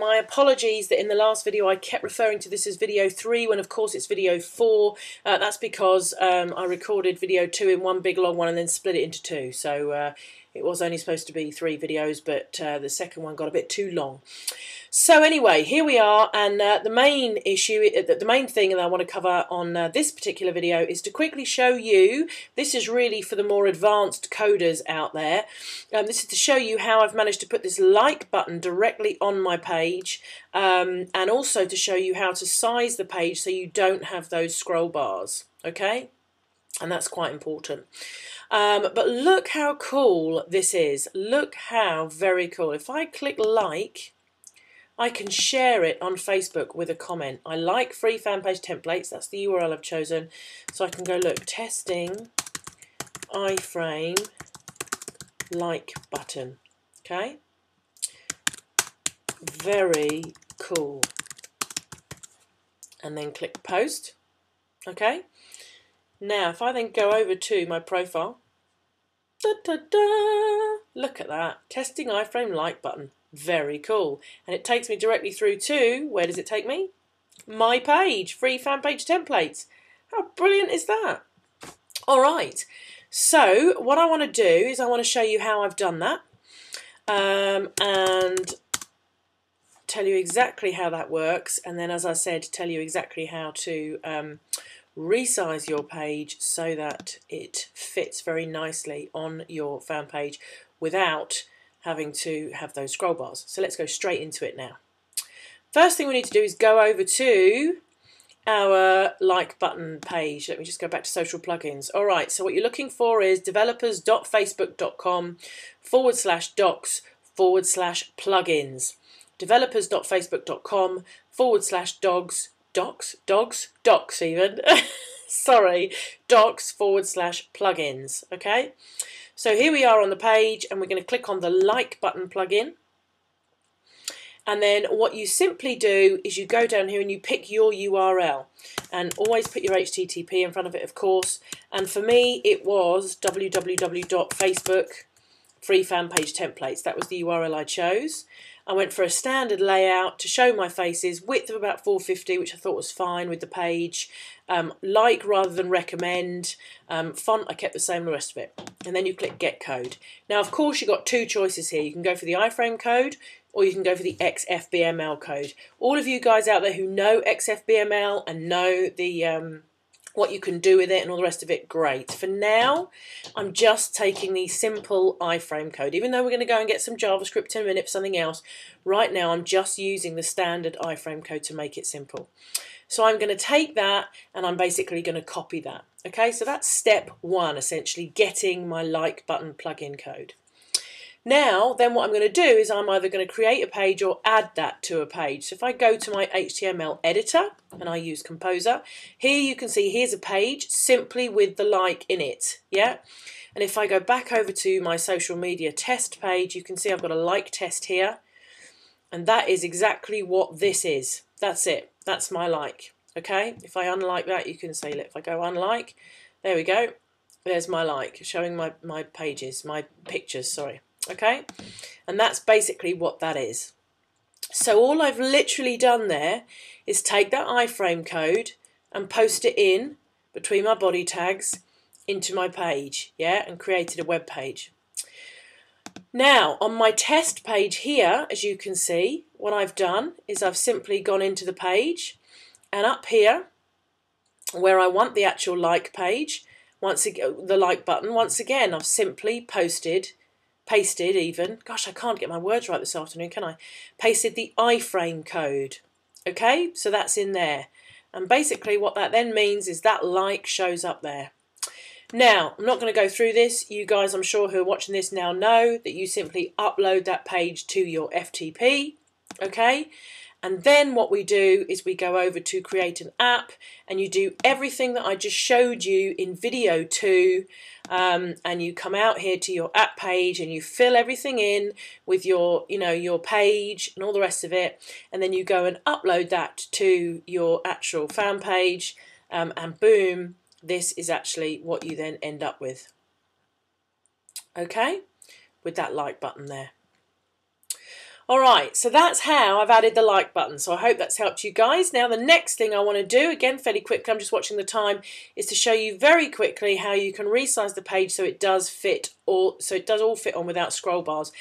my apologies that in the last video I kept referring to this as video 3 when of course it's video 4. That's because I recorded video 2 in one big long one and then split it into 2. So it was only supposed to be 3 videos, but the second one got a bit too long. So anyway, here we are, and the main issue, the main thing that I want to cover on this particular video is to quickly show you, this is really for the more advanced coders out there, this is to show you how I've managed to put this like button directly on my page, and also to show you how to size the page so you don't have those scroll bars, okay? And that's quite important. But look how cool this is. Look how very cool. If I click like, I can share it on Facebook with a comment. I like free fan page templates. That's the URL I've chosen. So I can go, look, testing iframe like button. Okay? Very cool. And then click post. Okay? Now, if I then go over to my profile, look at that. Testing iframe like button. Very cool. And it takes me directly through to, where does it take me? My page, free fan page templates. How brilliant is that? All right. So what I want to do is I want to show you how I've done that, and tell you exactly how that works. And then, as I said, tell you exactly how to resize your page so that it fits very nicely on your fan page without having to have those scroll bars. So let's go straight into it now. First thing we need to do is go over to our like button page. Let me just go back to social plugins. All right, so what you're looking for is developers.facebook.com/docs/plugins. developers.facebook.com/docs even. Sorry, docs/plugins. Okay. So here we are on the page, and we're going to click on the like button plugin. And then what you simply do is you go down here and you pick your URL, and always put your HTTP in front of it, of course. And for me, it was www.facebook free fan page templates. That was the URL I chose. I went for a standard layout to show my faces, width of about 450, which I thought was fine with the page. Like rather than recommend. Font, I kept the same, the rest of it. And then you click Get Code. Now, of course, you've got 2 choices here. You can go for the iframe code, or you can go for the XFBML code. All of you guys out there who know XFBML and know the what you can do with it and all the rest of it, great. For now, I'm just taking the simple iframe code. Even though we're going to go and get some JavaScript in a minute for something else, right now I'm just using the standard iframe code to make it simple. So I'm going to take that and I'm basically going to copy that. Okay, so that's step 1, essentially, getting my like button plugin code. Now, then what I'm going to do is I'm either going to create a page or add that to a page. So if I go to my HTML editor and I use Composer, here you can see here's a page simply with the like in it. Yeah. And if I go back over to my social media test page, you can see I've got a like test here. And that is exactly what this is. That's it. That's my like. Okay. If I unlike that, you can see, look, if I go unlike, there we go. There's my like, showing my pages, my pictures, sorry. Okay, and that's basically what that is. So all I've literally done there is take that iframe code and post it in between my body tags into my page, yeah, and created a web page. Now on my test page here, as you can see, what I've done is I've simply gone into the page, and up here where I want the actual like page, once again the like button, once again I've simply pasted even, gosh, I can't get my words right this afternoon, can I? Pasted the iframe code. Okay, so that's in there. And basically what that then means is that like shows up there. Now, I'm not going to go through this. You guys, I'm sure, who are watching this now know that you simply upload that page to your FTP. Okay, and then what we do is we go over to create an app, and you do everything that I just showed you in video 2. And you come out here to your app page and you fill everything in with your, your page and all the rest of it, and then you go and upload that to your actual fan page, and boom, this is actually what you then end up with. Okay, with that like button there. Alright, so that's how I've added the like button. So I hope that's helped you guys. Now the next thing I want to do, again fairly quickly, I'm just watching the time, is to show you very quickly how you can resize the page so it does all fit on without scroll bars.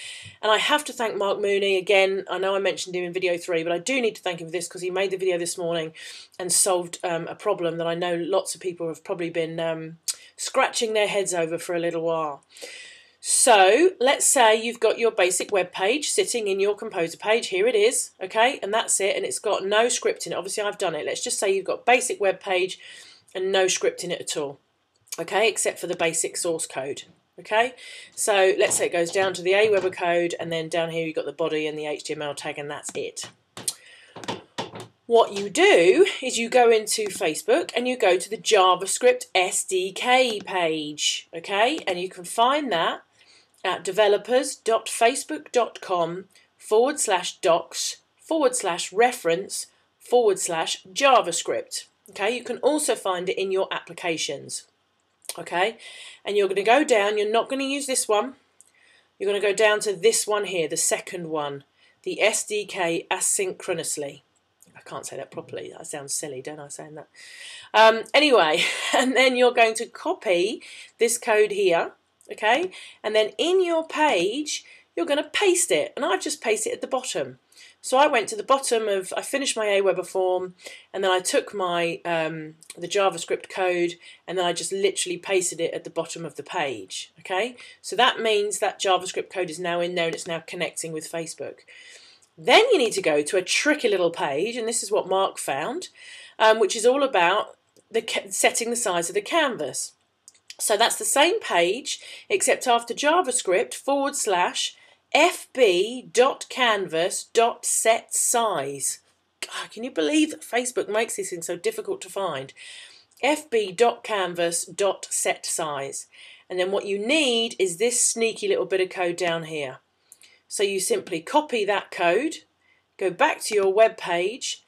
And I have to thank Mark Mooney again. I know I mentioned him in video 3, but I do need to thank him for this because he made the video this morning and solved a problem that I know lots of people have probably been scratching their heads over for a little while. So let's say you've got your basic web page sitting in your composer page. Here it is, okay, and that's it, and it's got no script in it. Obviously I've done it. Let's just say you've got basic web page and no script in it at all, okay, except for the basic source code. Okay, so let's say it goes down to the Aweber code, and then down here you've got the body and the HTML tag, and that's it. What you do is you go into Facebook and you go to the JavaScript SDK page, okay, and you can find that at developers.facebook.com/docs/reference/JavaScript. Okay, you can also find it in your applications. Okay, and you're going to go down, you're not going to use this one, you're going to go down to this one here, the second one, the SDK asynchronously. I can't say that properly, that sounds silly, don't I, saying that? Anyway, and then you're going to copy this code here, okay, and then in your page you're going to paste it, and I've just pasted it at the bottom. So I went to the bottom I finished my Aweber form, and then I took my the JavaScript code, and then I just literally pasted it at the bottom of the page, okay. So that means that JavaScript code is now in there and it's now connecting with Facebook. Then you need to go to a tricky little page, and this is what Mark found, which is all about setting the size of the canvas. So that's the same page, except after JavaScript /fb.canvas.setSize. God, can you believe that Facebook makes this thing so difficult to find? fb.canvas.setSize. And then what you need is this sneaky little bit of code down here. So you simply copy that code, go back to your web page,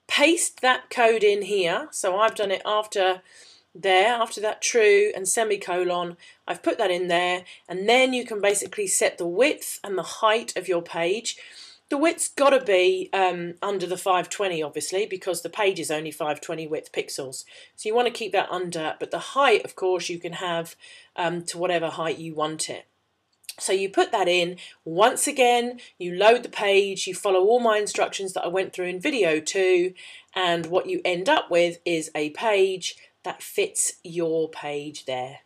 paste that code in here. So I've done it after that true and semicolon, I've put that in there, and then you can basically set the width and the height of your page. The width's got to be under the 520, obviously, because the page is only 520 width pixels. So you want to keep that under, but the height, of course, you can have to whatever height you want it. So you put that in. Once again, you load the page, you follow all my instructions that I went through in video 2, and what you end up with is a page that fits your page there.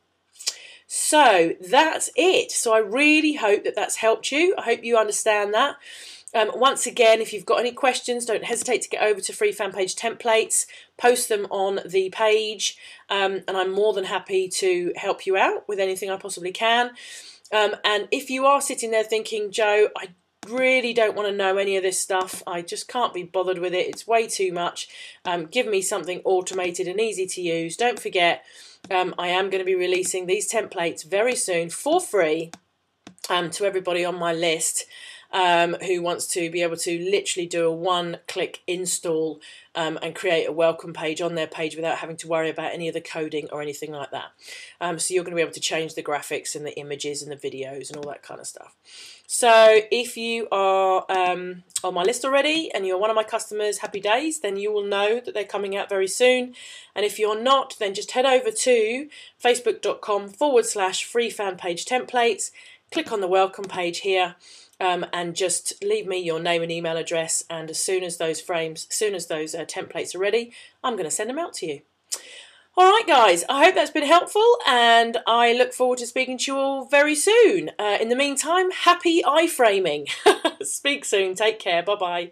So that's it. So I really hope that that's helped you. I hope you understand that. Once again, if you've got any questions, don't hesitate to get over to Free Fan Page Templates, post them on the page, and I'm more than happy to help you out with anything I possibly can. And if you are sitting there thinking, Joe, I really don't want to know any of this stuff, I just can't be bothered with it, it's way too much, give me something automated and easy to use. Don't forget, I am going to be releasing these templates very soon for free to everybody on my list who wants to be able to literally do a one-click install and create a welcome page on their page without having to worry about any of the coding or anything like that. So you're going to be able to change the graphics and the images and the videos and all that kind of stuff. So if you are on my list already and you're one of my customers, happy days, then you will know that they're coming out very soon. And if you're not, then just head over to facebook.com/freefanpagetemplates, click on the welcome page here, and just leave me your name and email address, and as soon as those templates are ready, I'm going to send them out to you. Alright guys, I hope that's been helpful, and I look forward to speaking to you all very soon. In the meantime, happy iframing. Speak soon, take care, bye bye.